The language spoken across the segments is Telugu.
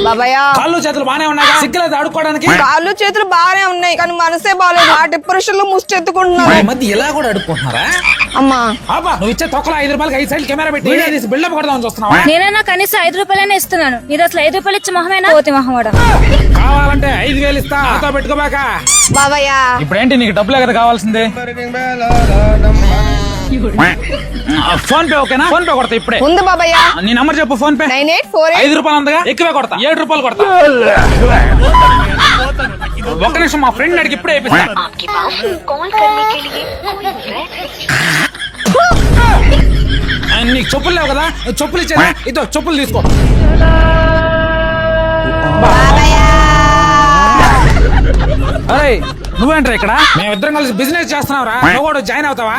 బాబాయ్ కాళ్ళు చేతులు బానే ఉన్నాయి, సిగ్గులేదు అడుక్కోవడానికి. కాళ్ళు చేతులు బాగానే ఉన్నాయి కానీ మనసే బాగాలేదు. ఆ డిప్రెషన్ లో ముష్టి ఎత్తుకుంటున్నాను. ఈ మధ్య ఇలా కూడా అడుక్కుంటున్నారా? అమ్మా అబ్బా నువ్వు ఇచ్చే తొక్కల 5 రూపాయలకి 5 సైడ్ కెమెరా పెట్టి వీడియో తీసి బిల్డప్ కొడదామని చూస్తున్నావా? నేనన్నా కనీసం 5 రూపాయలైనా ఇస్తున్నాను. ఇది అసలు 5 రూపాయలు ఇచ్చే మొహమేనా? పోతి మొహమాడ. కావాలంటే 5,000 ఇస్తా, నాతో పెట్టుకోబాక. బాబాయ్ ఇప్పుడేంటి నీకు డబ్బులే కదా కావాల్సింది? ఫోన్ పే ఓకేనా? ఫోన్ పే కొడతా ఇప్పుడే. ఉంది బాబాయ్. నీ నంబర్ చెప్పు. ఫోన్ పే 9848 5 రూపాయలు ఉందిగా, ఎక్కువే కొడతా. 7 రూపాయలు కొడతా. ఒక్క నిమిషం, మా ఫ్రెండ్ అడిగి ఇప్పుడే వేపిస్తా. నీకు చెప్పులు లేవు కదా, చెప్పులు ఇచ్చేదా? ఇదో చెప్పులు తీసుకో. అరే నువ్వేంట్రా ఇక్కడ? మేమిద్దరం కలిసి బిజినెస్ చేస్తున్నావురా, నువ్వు కూడా జాయిన్ అవుతావా?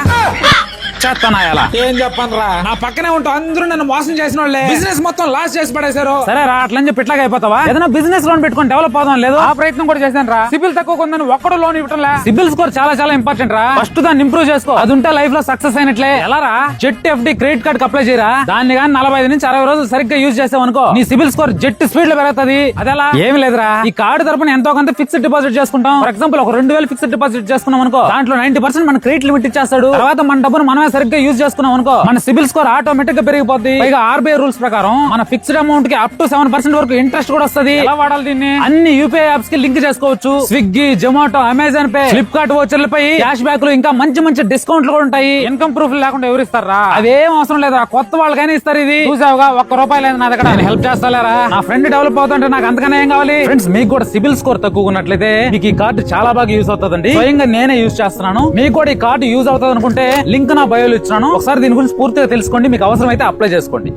చేస్తానా? ఏం చెప్పనురా, నా పక్కనే ఉంటావు. అందరూ నన్ను మోసం చేసిన వాళ్ళే, బిజినెస్ మొత్తం లాస్ చేసి పడేశారు. సరే రా, అట్లని చెప్పి ఇట్లాగా అయిపోతావా? ఏదైనా బిజినెస్ లోన్ పెట్టుకుని డెవలప్ అవుదాం లేదు, ఆ ప్రయత్నం కూడా చేశాను రా. సిబిల్ తక్కువ ఉందని ఒక్కడు లోన్ ఇవ్వటం. సిబిల్ స్కోర్ చాలా చాలా ఇంపార్టెంట్ రా. ఫస్ట్ దాన్ని ఇంప్రూవ్ చేసుకో, అది ఉంటే లైఫ్ లో సక్సెస్ అయినట్లే. ఎలా రా? Jet FD credit card apply చేయరా, దాన్ని కానీ 45 నుంచి 60 రోజులు సరిగ్గా యూజ్ చేసావు అనుకో, నీ సిబిల్ స్కోర్ జెట్ స్పీడ్ లో పెరుగుతుంది. అదేలా? ఏమి లేదురా, ఈ కార్డు తరపున ఎంతో కొంత ఫిక్స్డ్ డిపాజిట్ చేసుకుంటాం. ఫర్ ఎగ్జాంపుల్ ఒక 2000 ఫిక్స్డ్ డిపాజిట్ చేసుకున్నాం అనుకో, దాంట్లో 90% మన క్రెడిట్ లిమిట్ ఇచ్చేస్తాడు. తర్వాత మన డబ్బును మనమే సరిగ్గా యూజ్ చేసుకున్నాం అనుకో, మన సిబిల్ స్కోర్ ఆటోమేటిక్ గా పెరిగిపోద్ది. పైగా ఆర్బీఐ రూల్స్ ప్రకారం మన ఫిక్స్డ్ అమౌంట్ కి అప్ టు 7% వరకు ఇంట్రెస్ట్ కూడా వస్తుంది. ఎలా వాడాలి దీన్ని? అన్ని యూపీఐ యాప్స్ కి లింక్ చేసుకోవచ్చు. స్విగ్గీ, జొమాటో, అమెజాన్ పే, ఫ్లిప్కార్ట్ వోచర్లపై క్యాష్ బ్యాక్ లు, ఇంకా మంచి మంచి డిస్కౌంట్లు కూడా ఉంటాయి. ఇన్కమ్ ప్రూఫ్ లేకుండా ఎవరు ఇస్తారా? అదేం అవసరం లేదా, కొత్త వాళ్ళకైనా ఇస్తారు. ఇది చూసావుగా, ₹1 లేదు నా దగ్గర. నేను హెల్ప్ చేస్తారా? నా ఫ్రెండ్ డెవలప్ అవుతుంటే నాకు అంతకన్నా ఏం కావాలి? ఫ్రెండ్స్, మీకు కూడా సిబిల్ స్కోర్ తక్కువ ఉన్నట్లయితే మీకు ఈ కార్డు చాలా బాగా యూజ్ అవుతుందండి. స్వయంగా నేనే యూజ్ చేస్తున్నాను. మీకు కూడా ఈ కార్డు యూజ్ అవుతుంది అనుకుంటే లింక్ నా బయోలో ఇచ్చాను. ఒకసారి దీని గురించి పూర్తిగా తెలుసుకోండి, మీకు అవసరం అయితే అప్లై చేసుకోండి.